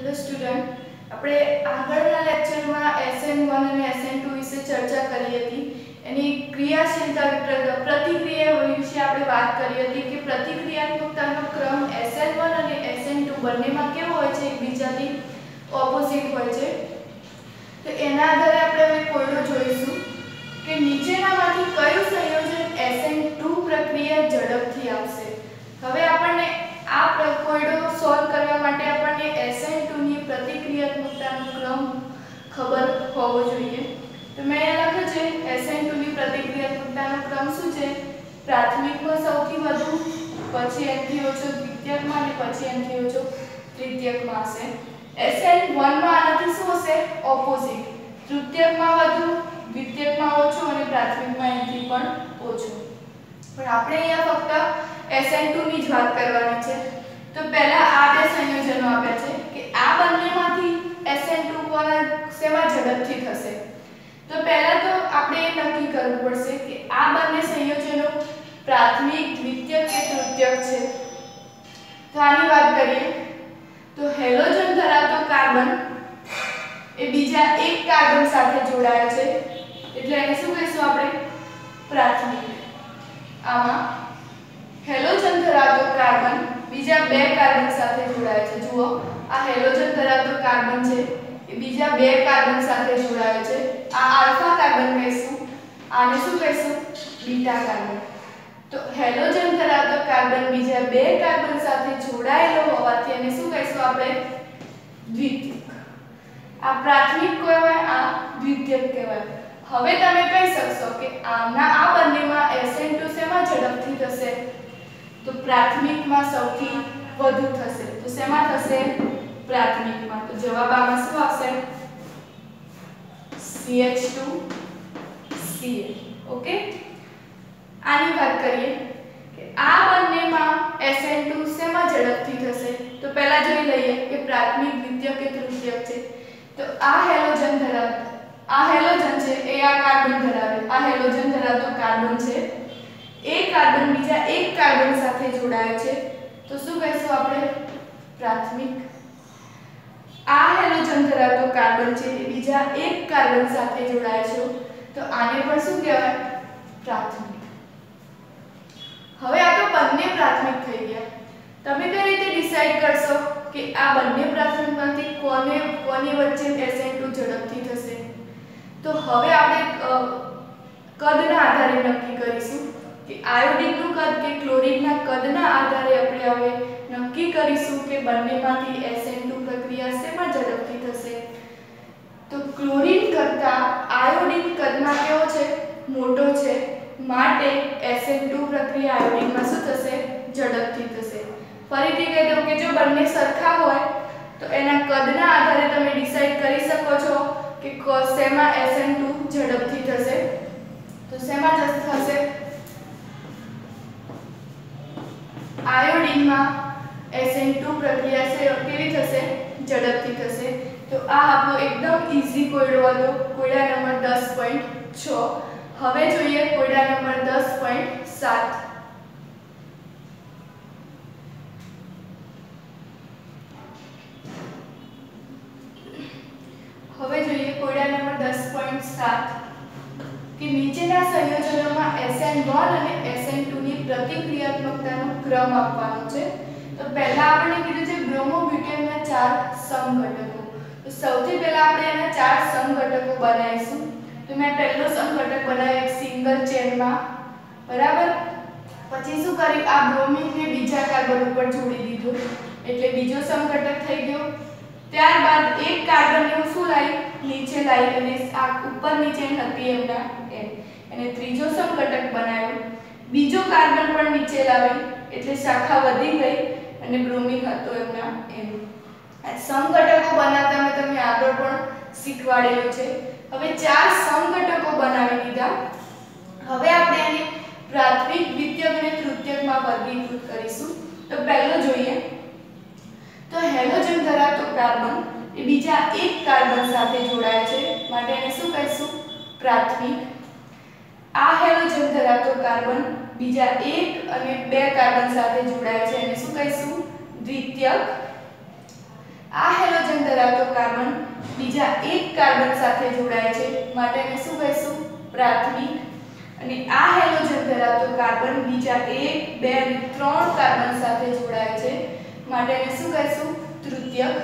Hello student, આપણે આગળના લેક્ચરમાં SN1 અને SN2 વિશે ચર્ચા કરી હતી. એની ક્રિયાશીલતા પ્રતિક્રિયા વિશે આપણે વાત કરી હતી કે પ્રતિક્રિયાત્મકતાનો ક્રમ SN1 અને SN2 બંનેમાં કેવો હોય છે, એકબીજાથી ઓપોઝિટ હોય છે. તો એના આધારે આપણે હવે કોયડો જોઈશું કે નીચેનામાંથી કયું સંયોજન SN2 પ્રક્રિયા ઝડપથી આપશે. હવે આપણને આ કોયડો સોલ્વ કરવા માટે આપણને SN2 ની પ્રતિક્રિયાત્મકતાનો ક્રમ ખબર હોવો જોઈએ. તો મેં અહીંયા લખ્યું છે SN2 ની પ્રતિક્રિયાત્મકતાનો ક્રમ શું છે? પ્રાથમિકમાં સૌથી વધુ, પછી એનથી ઓછો દ્વિતીયકમાં અને પછી એનથી ઓછો તૃતીયકમાં હશે. SN1 માં આનાથી શું હશે? ઓપોઝિટ. તૃતીયકમાં વધુ, દ્વિતીયકમાં ઓછો અને પ્રાથમિકમાં એનથી પણ ઓછો. પણ આપણે અહીંયા ફક્ત SN2 ની જ વાત કરવાની છે. તો પહેલા આ બે સંયોજનો આપ્યા છે કે આ બંનેમાંથી SN2 કોના શેમાં ઝડપથી થશે. તો પહેલા તો આપણે નક્કી કરવું પડશે કે આ બંને સંયોજનો પ્રાથમિક, દ્વિતીયક કે તૃતીયક છે. તો આની વાત કરીએ તો હેલોજન ધરાવતો કાર્બન એ બીજા એક કાર્બન સાથે જોડાય છે, એટલે એને શું કહીશું આપણે? પ્રાથમિક. આમાં હેલોજન ધરાવતો કાર્બન બીજા બે કાર્બન સાથે જોડાય છે. જુઓ, આ હેલોજન ધરાવતો કાર્બન છે એ બીજા બે કાર્બન સાથે જોડાય છે. આ આલ્ફા કાર્બન કહીશું, આને શું કહીશું? Beta carbon. તો હેલોજન ધરાવતો કાર્બન બીજા બે કાર્બન સાથે જોડાયેલો હોવાથી એને શું કહીશું આપણે? દ્વિતીયક. આ પ્રાથમિક કહેવાય, આ દ્વિતીયક કહેવાય. હવે તમે કહી શકશો કે આ બંનેમાં SN2 શેમાં ઝડપથી થશે? તો પ્રાથમિકમાં સૌથી વધુ થશે. તો શેમાં થશે? પ્રાથમિકમાં. તો જવાબ આમાં શું આવશે? CH2Cl. ઓકે. આની વાત કરીએ કે આ બંનેમાં SN2 શેમાં ઝડપથી થશે? તો પહેલા જોઈ લઈએ કે પ્રાથમિક, દ્વિતીયક કે તૃતીયક છે. તો આ હેલોજન છે એ આ કાર્બન ધરાવે, આ હેલોજન ધરાવતો કાર્બન છે. એ કાર્બન બીજા એક કાર્બન સાથે જોડાય છે, તો શું કહીશું આપણે? પ્રાથમિક. આ હેલોજન ધરાવતો કાર્બન છે એ બીજા એક કાર્બન સાથે જોડાય છે, તો આને પણ શું કહેવાય? પ્રાથમિક. હવે આ તો બંને પ્રાથમિક થઈ ગયા. તમે કઈ રીતે ડિસાઈડ કરશો કે આ બંને પ્રાથમિકમાંથી કોની વચ્ચે SN2 ઝડપથી થશે? તો હવે આપણે કદના આધારે નક્કી કરીશું કે આયોડિનનું કદ કે ક્લોરીનના કદના આધારે આપણે હવે નક્કી કરીશું કે બંનેમાંથી SN2 પ્રક્રિયા શેમાં ઝડપથી થશે. તો ક્લોરીન કરતાં આયોડિન કદમાં કેવો છે? મોટો છે. માટે SN2 પ્રક્રિયા આયોડિનમાં શું થશે? ઝડપથી થશે. ફરીથી કહી દઉં કે જો બંને સરખા હોય તો એના કદના આધારે તમે ડિસાઈડ કરી શકો છો કે શેમાં SN2 ઝડપથી થશે. તો શેમાં થશે? આયોડિનમાં SN2 પ્રક્રિયા કેવી થશે? ઝડપથી થશે. તો આ આપણો એકદમ ઈઝી કોયડો હતો, કોયડા નંબર 10.6. હવે જોઈએ કોયડા નંબર 10.7. હવે જોઈએ કોયડા નંબર 10.7 કે નીચેના સંયોજનોમાં SN1 અને SN2 ની પ્રતિક્રિયાત્મકતાનો ક્રમ આપવાનો છે. તો પહેલા આપણે કીધું છે બ્રોમોબ્યુટેનના 4 સમઘટકો. તો સૌથી પહેલા આપણે એના 4 સમઘટકો બનાવીશું. તો મેં પહેલો સમઘટક બનાવ્યો એક સિંગલ ચેનમાં, બરાબર. પછી શું કર્યું? આ બ્રોમિનને બીજા કાર્બન ઉપર જોડી દીધું, એટલે બીજો સમઘટક થઈ ગયો. ત્યારબાદ એક કાર્બન હું શું લાવી? નીચે લાવી અને આ ઉપરની ચેન હતી એમના એમ, અને ત્રીજો સમઘટક બનાવ્યો. બીજો કાર્બન પણ નીચે લાવી એટલે શાખા વધી ગઈ અને બ્રોમિન હતો એમના એમ. આ સમઘટકો બનાવતા મેં તમને આગળ પણ શીખવાડેલું છે. હવે 4 સમઘટકો બનાવી દીધા. હવે આપણે આને પ્રાથમિક, દ્વિતીયક અને તૃતીયકમાં વર્ગીકૃત કરીશું. તો પહેલો જોઈએ તો હેલોજન ધરાવતો કાર્બન એ બીજા એક કાર્બન સાથે જોડાય છે, માટે એને શું કહીશું? પ્રાથમિક. આ હેલોજન ધરાવતો કાર્બન બીજા એક અને બે કાર્બન સાથે જોડાય છે, એને શું કહીશું? દ્વિતીયક. આ હેલોજન ધરાવતો કાર્બન બીજા એક કાર્બન સાથે જોડાય છે માટે એને શું કહીશું પ્રાથમિક અને આ હેલોજન ધરાવતો કાર્બન બીજા 1 2 અને 3 કાર્બન સાથે જોડાય છે માટે એને શું કહીશું તૃતીયક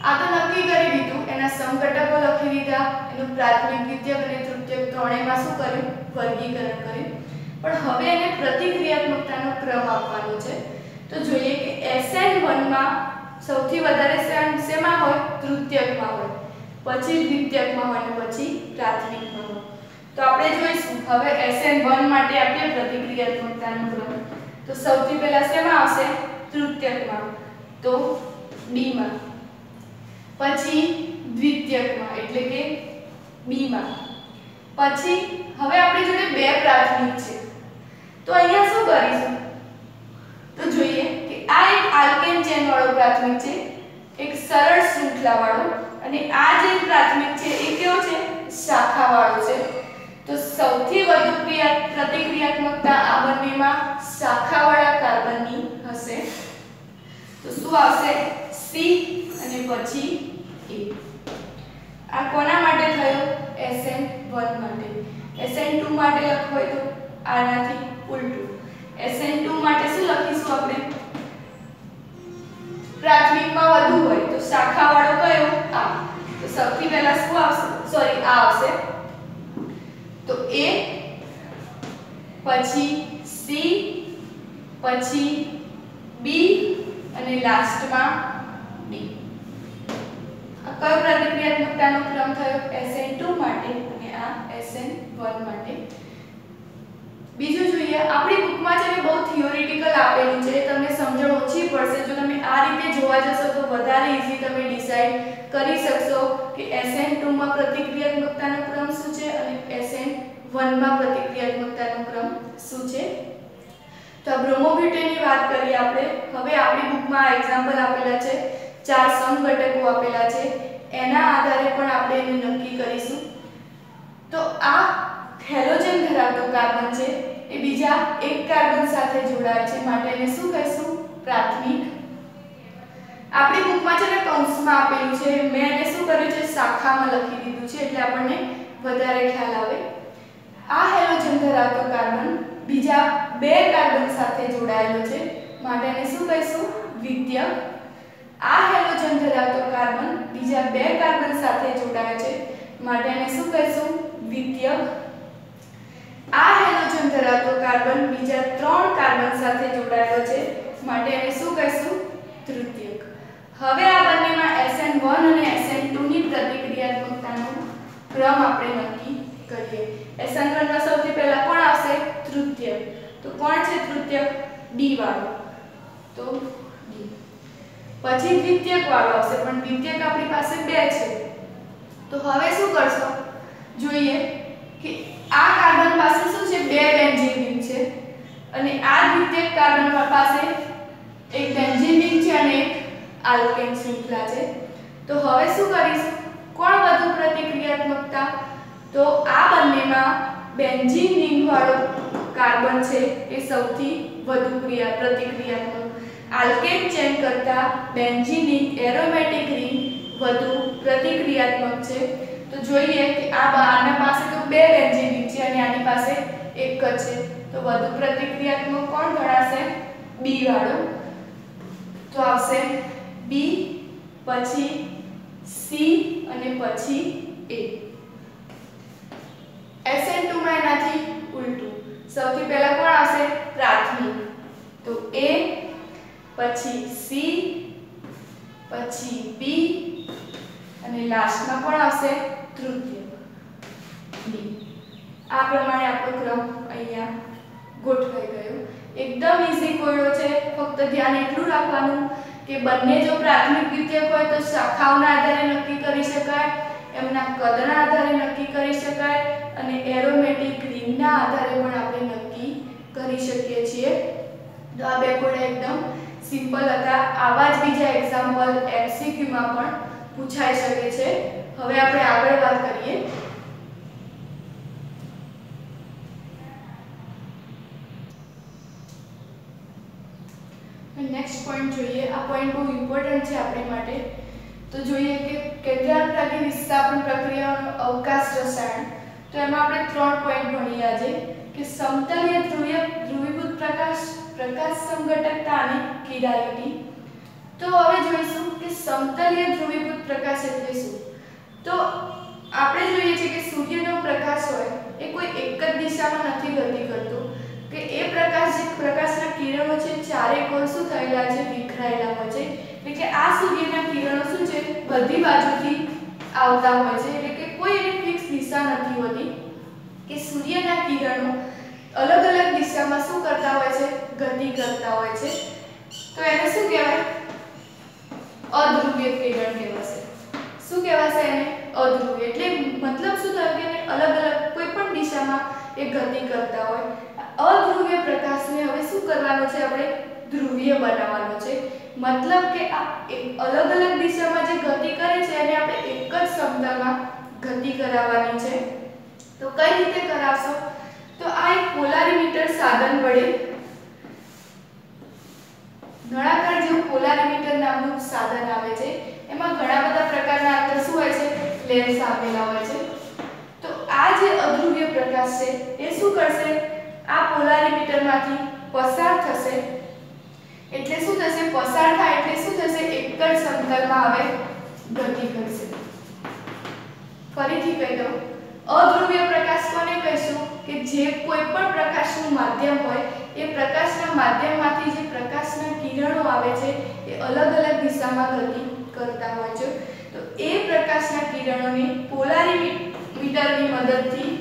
આ તો નક્કી કરી દીધું એના સમઘટકો લખી દીધા એનું પ્રાથમિક દ્વિતીયક અને તૃતીયક ત્રણેયમાં શું કર્યું વર્ગીકરણ કર્યું પણ હવે એને પ્રતિક્રિયાત્મકતાનો ક્રમ આપવાનો છે તો જોઈએ કે SN1 માં સૌથી વધારે શેમાં હોય તૃતીયકમાં હોય પછી દ્વિતીયકમાં હોય અને પછી પ્રાથમિકમાં હોય તો આપણે જોઈશું હવે SN1 માટે આપીએ પ્રતિક્રિયાત્મકતાનો ક્રમ તો સૌથી પહેલા શેમાં આવશે તૃતીયકમાં તો D માં પછી દ્વિતીયકમાં એટલે કે B માં પછી હવે આપણી જોડે બે પ્રાથમિક છે તો અહીંયા શું કરીશું તો જોઈએ કે આ એક આલ્કેન ચેન વાળો પ્રાથમિક છે એક સરળ શૃંખલા વાળો અને આ જે પ્રાથમિક છે એ કેવો છે શાખા વાળો છે તો સૌથી વધુ પ્રતિક્રિયાત્મકતા આ બંનેમાં શાખા વાળા કાર્બનની હશે તો શું આવશે C અને પછી A આ કોના માટે થયો SN1 માટે SN2 માટે લખવું હોય તો આનાથી ઉલટું SN2 માટે શું લખીશું આપણે પ્રાથમિકમાં વધુ હોય તો શાખા વાળો કયો આ તો સૌથી પહેલા શું આવશે સોરી આ આવશે તો A પછી C પછી B અને લાસ્ટમાં D આ કયો પ્રતિક્રિયાત્મકતાનો ક્રમ થયો SN2 માટે અને આ SN1 માટે બીજું જોઈએ આપણી બુકમાં છે ને બહુ થિયોરિટિકલ આપેલું છે તમને સમજણ ઓછી પડશે જો તમે આ રીતે જોવા જશો તો વધારે ઈઝી તમે ડિસાઈડ કરી શકશો કે SN2 માં પ્રતિક્રિયાત્મકતાનો ક્રમ શું છે અને SN1 માં પ્રતિક્રિયાત્મકતાનો ક્રમ શું છે તો બ્રોમોબ્યુટેનની વાત કરીએ આપણે હવે આપણી બુકમાં એક્ઝામ્પલ આપેલા છે ચાર સમઘટકો આપેલા છે એના આધારે પણ આપણે એને નક્કી કરીશું તો આ હેલોજન ધરાવતો કાર્બન છે એ બીજા એક કાર્બન સાથે જોડાય છે માટે એને શું કહીશું પ્રાથમિક આપણી બુકમાં છે ને કૌંસમાં આપેલું છે મેં એને શું કર્યું છે શાખામાં લખી દીધું છે એટલે આપણને વધારે ખ્યાલ આવે આ હેલોજન ધરાવતો કાર્બન બીજા બે કાર્બન સાથે જોડાયેલો છે માટે એને શું કહીશું દ્વિતીયક આ હેલોજન ધરાવતો કાર્બન બીજા બે કાર્બન સાથે જોડાય છે માટે એને શું કહીશું દ્વિતીયક આ હેલોજન ધરાવતો કાર્બન બીજા ત્રણ કાર્બન સાથે જોડાયેલો છે માટે એને શું કહીશું તૃતીયક હવે આ બંનેમાં SN1 અને SN2 ની પ્રતિક્રિયાત્મકતાનો ક્રમ આપણે નક્કી કરીએ SN1 માં સૌથી પહેલા કોણ આવશે તૃતીયક તો કોણ છે તૃતીયક D વાળો તો D પછી દ્વિતીયક વાળો આવશે પણ દ્વિતીયક આપણી પાસે બે છે તો હવે શું કરશો જોઈએ કે આ કાર્બન પાસે શું છે બે બેન્ઝીન રિંગ છે અને આ દ્વિતીયક કાર્બન પાસે એક બેન્ઝીન રિંગ છે અને એક આલ્કેન શૃંખલા છે તો હવે શું કરીશું કોણ વધુ પ્રતિક્રિયાત્મકતા તો આ બંનેમાં બેન્ઝીન રિંગ વાળો કાર્બન છે એ સૌથી વધુ પ્રતિક્રિયાત્મક આલ્કેન ચેન કરતા બેન્ઝીન રિંગ એરોમેટિક રિંગ વધુ પ્રતિક્રિયાત્મક છે તો જોઈએ કે આના પાસે તો બે બેન્ઝીન રિંગ છે અને આની પાસે એક જ છે તો વધુ પ્રતિક્રિયાત્મક કોણ ગણાશે B વાળો તો આવશે B પછી C અને પછી A SN2 માં એનાથી ઉલટું સૌથી પહેલા કોણ આવશે પ્રાથમિક તો A પછી C પછી B અને લાસ્ટમાં કોણ આવશે તૃતીયક D આ પ્રમાણે આપણો ક્રમ અહીંયા ગોઠવાઈ ગયો એકદમ ઈઝી કોયડો છે ફક્ત ધ્યાન એટલું રાખવાનું કે બંને જો પ્રાથમિક દ્વિતીયક હોય તો શાખાઓના આધારે નક્કી કરી શકાય એમના કદના આધારે નક્કી કરી શકાય અને એરોમેટિક રિંગના આધારે પણ આપણે નક્કી કરી શકીએ છીએ તો આ બે કોયડા એકદમ સિમ્પલ હતા આવા જ બીજા એક્ઝામ્પલ MCQ માં પણ પૂછાઈ શકે છે હવે આપણે આગળ વાત કરીએ નેક્સ્ટ પોઈન્ટ જોઈએ આ પોઈન્ટ બહુ ઇમ્પોર્ટન્ટ છે આપણી માટે તો જોઈએ કે કેન્દ્રાનુરાગી વિસ્થાપન પ્રક્રિયાનો અવકાશ રસાયણ, તો એમાં આપણે 3 પોઈન્ટ ભણીએ આજે કે સમતલીય ધ્રુવીભૂત પ્રકાશ, પ્રકાશ સમઘટકતા અને કિરાલિટી. તો હવે જોઈશું કે સમતલીય ધ્રુવીભૂત પ્રકાશ એટલે શું. તો આપણે જોઈએ છે કે સૂર્યનો પ્રકાશ હોય એ કોઈ એક જ દિશામાં નથી ગતિ કરતો, કે એ પ્રકાશના કિરણો છે ચારે કોર શું થયેલા છે, વિખરાયેલા હોય છે. એટલે કે આ સૂર્યના કિરણો શું છે, બધી બાજુથી આવતા હોય છે. એટલે કે કોઈ એની ફિક્સ દિશા નથી હોતી, કે સૂર્યના કિરણો અલગ અલગ દિશામાં શું કરતા હોય છે, ગતિ કરતા હોય છે. તો એને શું કહેવાય, અધ્રુવીય કિરણ કહેવાશે. શું કહેવાશે એને, અધ્રુવીય. એટલે મતલબ શું થયો કે અલગ અલગ કોઈ પણ દિશામાં એ ગતિ કરતા હોય. અધ્રુવીય પ્રકાશને હવે શું કરવાનો છે, આપણે ધ્રુવીય બનાવવાનો છે. મતલબ કે આ અલગ અલગ દિશામાં જે ગતિ કરે છે એને આપણે એક જ સમતલમાં ગતિ કરાવવાની છે. તો કઈ રીતે કરાવશો, તો આ એક પોલારીમીટર સાધન વડે, નળાકાર જેવું પોલારીમીટર નામનું સાધન આવે છે. એમાં ઘણા બધા પ્રકારના અંદર શું હોય છે, લેન્સ આપેલા હોય છે. તો આ જે અધ્રુવીય પ્રકાશ છે એ શું કરશે, આ પોલારીમીટરમાંથી પસાર થશે. એટલે શું થશે, પસાર થાય એટલે શું થશે, એક જ સમતલમાં હવે ગતિ કરશે. ફરીથી કહી દઉં, અધ્રુવીય પ્રકાશ કોને કહીશું, કે જે કોઈ પણ પ્રકાશનું માધ્યમ હોય એ પ્રકાશના માધ્યમમાંથી જે પ્રકાશના કિરણો આવે છે એ અલગ અલગ દિશામાં ગતિ કરતા હોય છે. તો એ પ્રકાશના કિરણોને પોલારીમીટરની મદદથી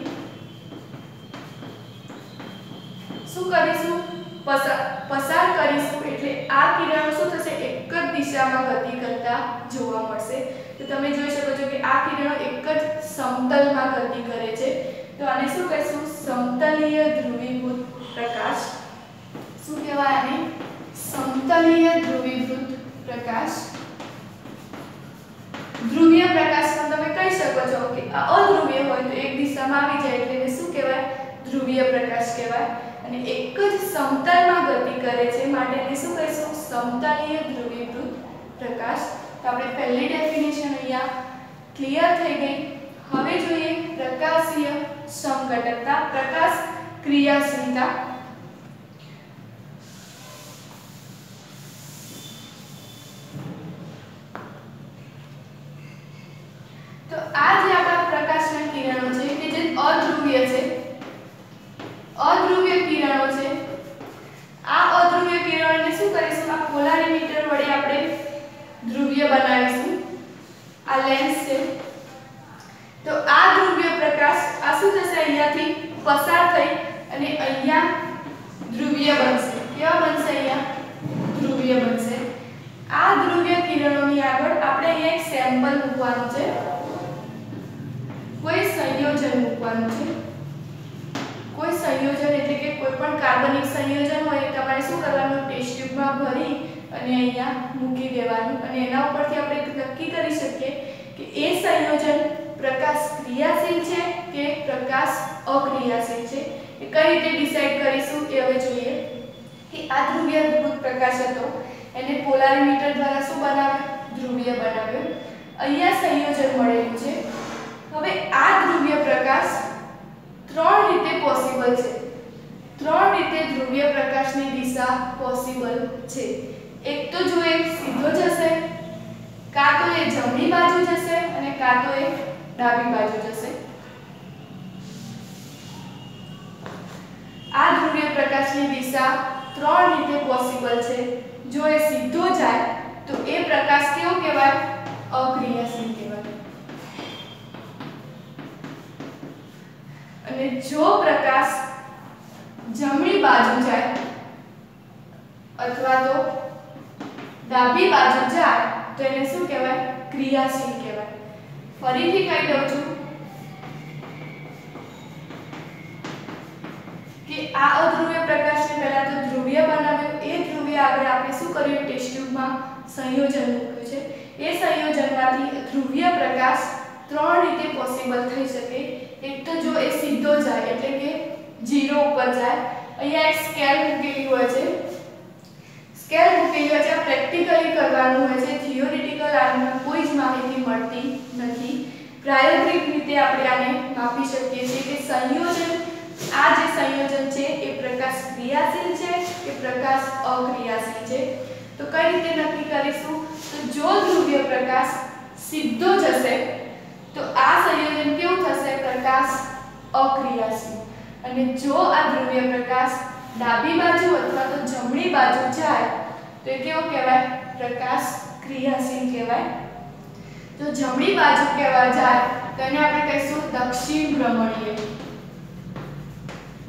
શું કરીશું, પસાર કરીશું. એટલે આ કિરણો શું થશે, એક જ દિશામાં ગતિ કરતા જોવા મળશે. તો તમે જોઈ શકો છો કે આ કિરણો એક જ સમતલમાં ગતિ કરે છે. તો આને શું કહીશું, સમતલીય ધ્રુવીભૂત પ્રકાશ. શું કહેવાય આને, સમતલીય ધ્રુવીભૂત પ્રકાશ. ધ્રુવીય પ્રકાશમાં તમે કહી શકો છો કે આ અધ્રુવીય હોય તો એક દિશામાં આવી જાય એટલે એને શું કહેવાય, ધ્રુવીય પ્રકાશ કહેવાય. અને એક જ સમતલમાં ગતિ કરે છે માટે એને શું કહીશું, સમતલીય ધ્રુવીભૂત પ્રકાશ. તો આપણે પહેલી ડેફિનેશન અહીંયા ક્લિયર થઈ ગઈ. હવે જોઈએ પ્રકાશીય સમઘટકતા, પ્રકાશ ક્રિયાશીલતા. તો આ જે આપણા પ્રકાશના કિરણો છે કે જે અધ્રુવીય છે, અધ્રુવીય કિરણો છે, આ અધ્રુવીય કિરણોને શું કરીશું, આ પોલારીમીટર વડે આપણે ધ્રુવીય બનાવીશું. આ લેન્સ છે. તો આ ધ્રુવીય પ્રકાશ આ શું થશે, અહીંયાથી પસાર થઈ અને અહીંયા ધ્રુવીય બનશે. કેવા બનશે, અહીંયા ધ્રુવીય બનશે. આ ધ્રુવીય કિરણોની આગળ આપણે અહીંયા એક સેમ્પલ મૂકવાનું છે, કોઈ સંયોજન મૂકવાનું છે. કોઈ સંયોજન એટલે કે કોઈ પણ કાર્બનિક સંયોજન હોય તમારે શું કરવાનું, ટેસ્ટ ટ્યુબમાં ભરી અને અહીંયા મૂકી દેવાનું. અને એના ઉપરથી આપણે નક્કી કરી શકીએ કે એ સંયોજન પ્રકાશ ક્રિયાશીલ છે કે પ્રકાશ અક્રિયાશીલ છે. એ કઈ રીતે ડિસાઈડ કરીશું એ હવે જોઈએ. કે આ ધ્રુવીયભૂત પ્રકાશ હતો એને પોલારીમીટર દ્વારા શું બનાવ્યો, ધ્રુવીય બનાવ્યો. અહીંયા સંયોજન મળેલું છે. હવે આ ધ્રુવીય પ્રકાશ 3 રીતે પોસિબલ છે. 3 રીતે ધ્રુવીય પ્રકાશની દિશા પોસિબલ છે. એક તો જો એ સીધો જશે, કાં તો એ જમણી બાજુ જશે અને કાં તો એ ડાબી બાજુ જશે. આ ધ્રુવીય પ્રકાશની દિશા 3 રીતે પોસિબલ છે. જો એ સીધો જાય તો એ પ્રકાશ કેવો કહેવાય, અક્રિયાશીલ કહેવાય. અને જો પ્રકાશ જમણી બાજુ જાય અથવા તો ડાબી બાજુ જાય તો એને શું કહેવાય, ક્રિયાશીલ કહેવાય. ફરીથી કહી દઉં છું કે આ અધ્રુવીય પ્રકાશને પહેલા તો ધ્રુવીય બનાવ્યો. એ ધ્રુવીય આગળ આપણે શું કર્યું, ટેસ્ટ ટ્યુબમાં સંયોજન મૂક્યું છે. એ સંયોજનમાંથી ધ્રુવીય પ્રકાશ 3 રીતે પોસિબલ થઈ શકે. એક તો જો એ સીધો જાય એટલે કે 0 ઉપર જાય. અહીંયા એક સ્કેલ મૂકેલી હોય છે. સ્કેલ મૂકેલી હોય છે, પ્રેક્ટિકલી કરવાનું હોય છે, થિયોરિટિકલ આમાં કોઈ જ માહિતી મળતી નથી. પ્રાયોગિક રીતે આપણે આને માપી શકીએ છીએ કે સંયોજન, આ જે સંયોજન છે એ પ્રકાશ ક્રિયાશીલ છે કે પ્રકાશ અક્રિયાશીલ છે. તો કઈ રીતે નક્કી કરીશું? તો જો ધ્રુવીય પ્રકાશ સીધો જશે તો આ સંયોજન કેવું થશે? પ્રકાશ અક્રિયાશીલ. અને જો આ ધ્રુવીય પ્રકાશ ડાબી બાજુ અથવા તો જમણી બાજુ જાય તો એ કેવો કહેવાય? પ્રકાશ ક્રિયાશીલ કહેવાય. તો જમણી બાજુ કેવા જાય તો એને આપણે કહીશું દક્ષિણ ભ્રમણીય.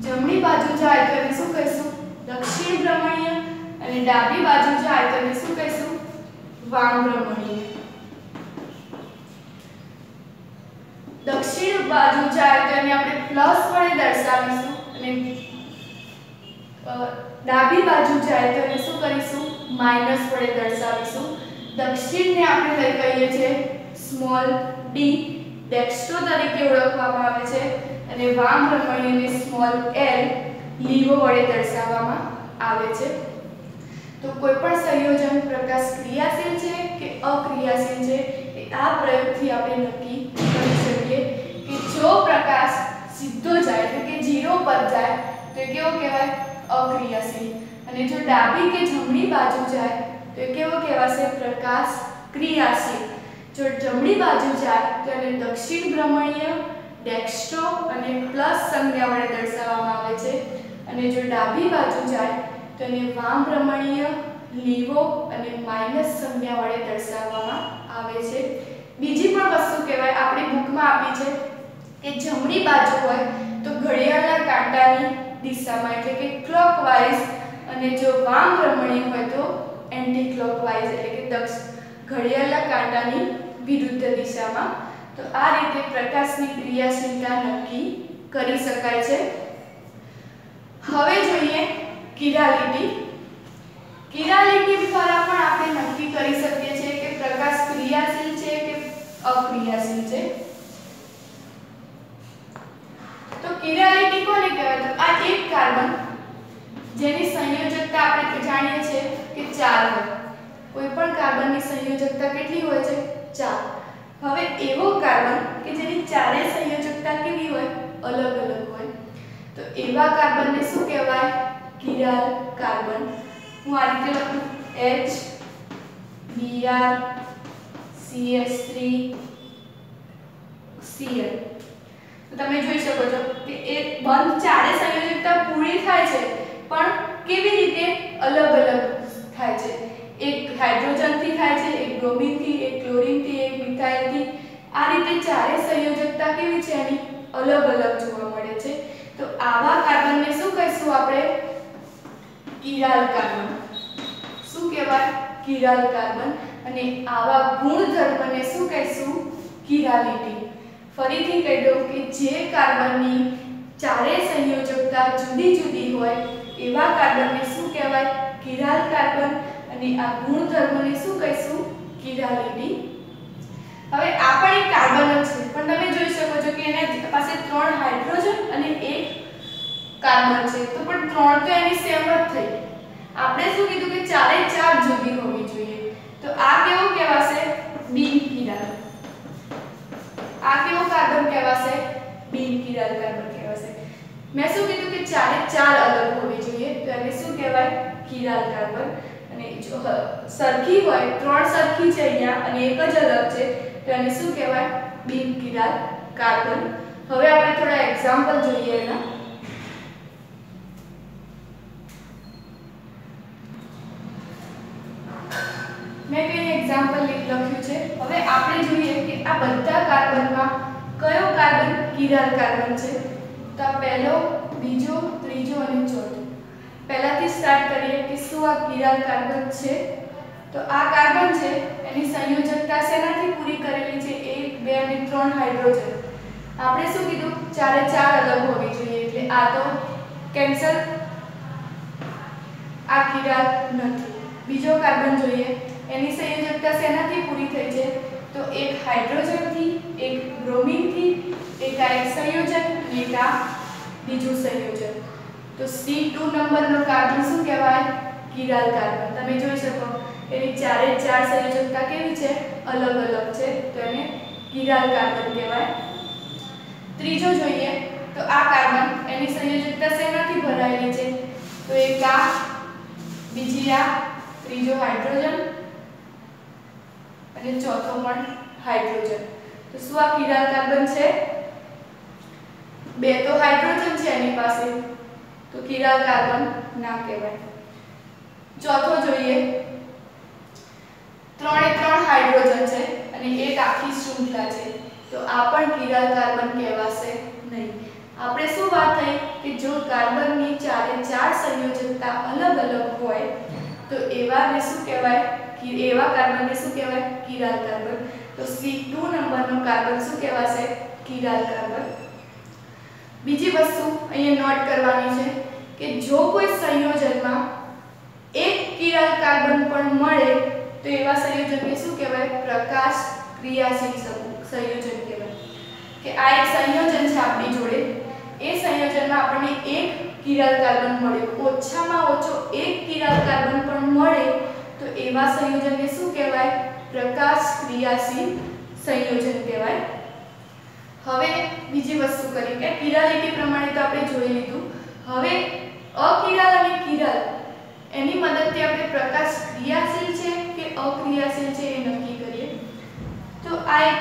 જમણી બાજુ જાય તો એને શું કહીશું? દક્ષિણ ભ્રમણીય. અને ડાબી બાજુ જાય તો એને શું કહીશું? વામ ભ્રમણીય. દક્ષિણ બાજુ જાય તો એને આપણે પ્લસ વડે દર્શાવીશું અને ડાબી બાજુ જાય તો એને શું કરીશું? માઈનસ વડે દર્શાવીશું. દક્ષિણને આપણે લઈ કહીએ છીએ સ્મોલ ડી, ડેક્સ્ટ્રો તરીકે ઓળખવામાં આવે છે, અને વામ ભ્રમણીયને સ્મોલ એલ, લીવો વડે દર્શાવવામાં આવે છે. તો કોઈ પણ સંયોજન પ્રકાશ ક્રિયાશીલ છે કે અક્રિયાશીલ છે એ આ પ્રયોગથી આપણે નક્કી કરી શકીએ કે જો પ્રકાશ સીધો જાય એટલે કે 0 પર જાય તો એ કેવો કહેવાય? અક્રિયાશીલ. અને જો ડાબી કે જમણી બાજુ જાય તો એ કેવો કહેવાશે? પ્રકાશ ક્રિયાશીલ. જો જમણી બાજુ જાય તો એને દક્ષિણ ભ્રમણીય, ડેક્સ્ટ્રો અને પ્લસ સંજ્ઞા વડે દર્શાવવામાં આવે છે, અને જો ડાબી બાજુ જાય તો એને વામ ભ્રમણીય, લીવો અને માઈનસ સંજ્ઞા વડે દર્શાવવામાં આવે છે. બીજી પણ વસ્તુ કહેવાય, આપણી બુકમાં આપી છે કે જમણી બાજુ હોય તો ઘડિયાળના કાંટાની દિશામાં એટલે કે ક્લોકવાઇઝ, અને જો વામ ભ્રમણીય હોય તો એન્ટી ક્લોકવાઇઝ એટલે કે ઘડિયાળના કાંટાની વિરુદ્ધ દિશામાં. તો આ રીતે પ્રકાશની ક્રિયાશીલતા નક્કી કરી શકાય છે. હવે જોઈએ કિરાલિટી. કિરાલિટી દ્વારા પણ આપણે નક્કી કરી શકીએ છીએ કે પ્રકાશ ક્રિયાશીલ છે કે અક્રિયાશીલ છે. તો કિરાલિટી કોને કહેવાય? તો આ એક કાર્બન જેની સંયોજકતા આપણે જાણીએ છીએ કે 4 હોય. કોઈ પણ કાર્બનની સંયોજકતા કેટલી હોય છે? 4. હવે એવો કાર્બન કે જેની ચારે સંયોજકતા કેવી હોય? અલગ અલગ હોય. તો એવા કાર્બનને શું કહેવાય? Chiral carbon. હું આ રીતે લખું H Br CH3 Cl. તો તમે જોઈ શકો છો કે એ બંધ ચારે સંયોજકતા પૂરી થાય છે પણ કેવી રીતે અલગ અલગ થાય છે? એક હાઇડ્રોજનથી થાય છે, એક બ્રોમિનથી, એક ક્લોરીનથી, એક મિથાઇલથી. આ રીતે ચારે સંયોજકતા કેવી છે? એની અલગ અલગ જોવા મળે છે. તો આવા કાર્બનને શું કહીશું આપણે? Chiral carbon. શું કહેવાય? Chiral carbon. અને આવા ગુણધર્મને શું કહીશું? કિરાલિટી. ફરીથી કહી દઉં કે જે કાર્બનની ચારે સંયોજકતા જુદી જુદી હોય એવા કાર્બનને શું કહેવાય? Chiral carbon. અને આ ગુણધર્મને શું કહીશું? કિરાલિટી. હવે આ પણ એક કાર્બન જ છે, પણ તમે જોઈ શકો છો કે એના પાસે 3 હાઇડ્રોજન અને 1 કાર્બન છે, તો પણ 3 તો એની સેમ જ થઈ. આપણે શું કીધું કે ચારે ચાર જુદી હોવી જોઈએ. તો આ કેવો કહેવાશે? બિન કિરાલ. આ કેવો કાર્બન કહેવાશે? બિન કિરાલ કાર્બન કહેવાશે. મેં શું કીધું કે ચારે ચાર અલગ હોવી જોઈએ, તો એને શું કહેવાય? Chiral carbon. અને જો સરખી હોય, 3 સરખી છે અહીંયા અને એક જ અલગ છે, તો એને શું કહેવાય? બિન કિરાલ કાર્બન. હવે આપણે થોડા એક્ઝામ્પલ જોઈએ એના. મેં કઈ એક્ઝામ્પલ લખ્યું છે. હવે આપણે જોઈએ કે આ બધા કાર્બનમાં કયો કાર્બન કિરાલ કાર્બન છે. તો આ પહેલો, બીજો, ત્રીજો અને ચોથો. પહેલાથી સ્ટાર્ટ કરીએ કે શું આ કિરાલ કાર્બન છે. તો આ કાર્બન છે એની સંયોજકતા શેનાથી પૂરી કરેલી છે? 1 2 અને 3 હાઇડ્રોજન. આપણે શું કીધું? ચારે ચાર અલગ હોવી જોઈએ, એટલે આ તો કેન્સલ. આ કિરાલ નથી. બીજો કાર્બન જોઈએ, એની સંયોજકતા શેનાથી પૂરી થઈ છે? તો 1 હાઇડ્રોજનથી, 1 બ્રોમિનથી, એક આ એક સંયોજન અને એક આ બીજું સંયોજન. તો C2 નંબરનો કાર્બન શું કહેવાય? કિરાલ કાર્બન તમે જોઈ શકો એની ચારે ચાર સંયોજકતા કેવી છે અલગ અલગ છે તો એને કિરાલ કાર્બન કહેવાય ત્રીજો જોઈએ તો આ કાર્બન એની સંયોજકતા શેનાથી ભરાયેલી છે તો એક આ બીજી આ ત્રીજો હાઇડ્રોજન અને ચોથો પણ હાઇડ્રોજન તો શું આ કિરાલ કાર્બન છે બે તો હાઇડ્રોજન છે એની પાસે તો કિરાલ કાર્બન ના કહેવાય ચોથો જોઈએ ત્રણે ત્રણ હાઇડ્રોજન છે અને એક આખી શૃંખલા છે તો આ પણ કિરાલ કાર્બન કહેવાશે નહીં આપણે શું વાત થઈ કે જો કાર્બનની ચારે ચાર સંયોજકતા અલગ અલગ હોય તો એવાને શું કહેવાય કે એવા કાર્બનને શું કહેવાય કિરાલ કાર્બન તો C2 નંબરનો કાર્બન શું કહેવાશે કિરાલ કાર્બન બીજી વસ્તુ અહીંયા નોટ કરવાની છે કે જો કોઈ સંયોજનમાં એક કિરાલ કાર્બન પણ મળે તો એવા સંયોજનને શું કહેવાય પ્રકાશ ક્રિયાશીલ સંયોજન કહેવાય કે આ એક સંયોજન છે આપણી જોડે એ સંયોજનમાં આપણને એક કિરાલ કાર્બન મળ્યો ઓછામાં ઓછો એક કિરાલ કાર્બન પણ મળે તો એવા સંયોજનને શું કહેવાય પ્રકાશ ક્રિયાશીલ સંયોજન કહેવાય હવે બીજી વસ્તુ કરી કે કિરાલિટી પ્રમાણે તો આપણે જોઈ લીધું હવે અકિરાલ અને કિરાલ એની મદદથી આપણે પ્રકાશ ક્રિયાશીલ છે કે અક્રિયાશીલ છે એ નક્કી કરીએ તો આ એક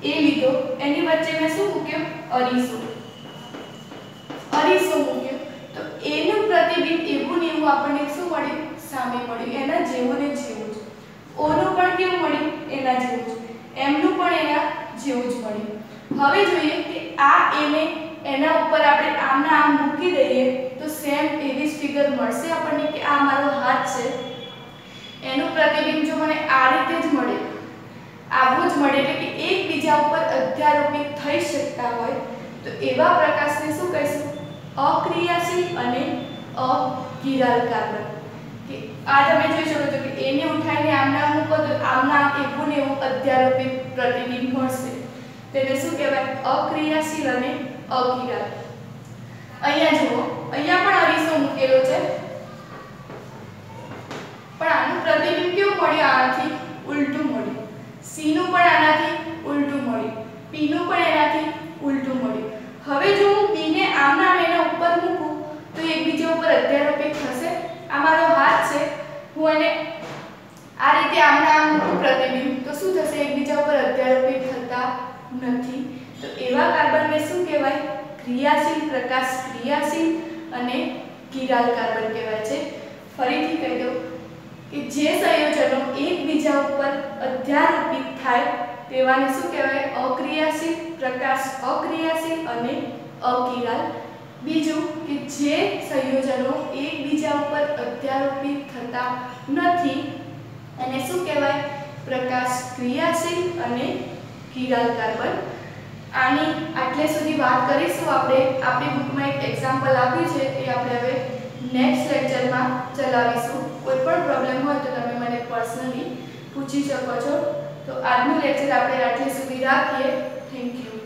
એ લીધો એની વચ્ચે મેં શું મૂક્યું અરીસો મૂક્યો તો એનું પ્રતિબિંબ એવું ને એવું આપણને શું મળ્યું સામે મળ્યું એના જેવું ને જેવું જ ઓનું પણ કેવું મળ્યું એના જેવું જ એમનું પણ એના જેવું જ મળ્યું હવે જોઈએ કે આ એને એના ઉપર આપણે આમના આમ મૂકી દઈએ તો સેમ એવી જ ફિગર મળશે આપણને કે આ મારો હાથ છે એનું પ્રતિબિંબ જો મને આ રીતે જ મળે આવું જ મળે એટલે કે એકબીજા ઉપર અધ્યારોપિત થઈ શકતા હોય તો એવા પ્રકાશને શું કહીશું અક્રિયાશીલ અને અકિરાલ કાર્બન કે આ તમે જોઈ શકો છો કે એને ઉઠાઈને આમના મૂકો તો આમના એવું ને એવું અધ્યારોપિત પ્રતિબિંબ મળશે તેને શું કહેવાય અક્રિયાશીલ અને અકિરાલ અહીંયા જુઓ અહીંયા પણ અરીસો મૂકેલો છે પણ આનું પ્રતિબિંબ કેવું મળ્યું આનાથી ઉલટું મળ્યું C નું પણ આનાથી ઉલટું મળ્યું P નું પણ એનાથી ઉલટું મળ્યું હવે જો હું P ને આમના એના ઉપર મૂકું તો એકબીજા ઉપર અધ્યારોપિત થશે આ મારો હાથ છે હું એને આ રીતે આમના આમ મૂકું પ્રતિબિંબ તો શું થશે એકબીજા ઉપર અધ્યારોપિત થતા નથી તો એવા કાર્બનને શું કહેવાય ક્રિયાશીલ પ્રકાશ ક્રિયાશીલ અને કિરાલ કાર્બન કહેવાય છે ફરીથી કહી દઉં કે જે સંયોજનો એકબીજા ઉપર અધ્યારોપિત થાય તેવાને શું કહેવાય અક્રિયાશીલ પ્રકાશ અક્રિયાશીલ અને અકિરાલ બીજું કે જે સંયોજનો એકબીજા ઉપર અધ્યારોપિત થતા નથી એને શું કહેવાય પ્રકાશ ક્રિયાશીલ અને કિરાલ કાર્બન આની આટલે સુધી વાત કરીશું આપણે આપણી બુકમાં એક એક્ઝામ્પલ આપ્યું છે એ આપણે હવે નેક્સ્ટ લેક્ચરમાં ચલાવીશું કોઈ પણ પ્રોબ્લેમ હોય તો તમે મને પર્સનલી પૂછી શકો છો તો આજનું લેક્ચર આપણે આટલે સુધી રાખીએ થેન્ક યુ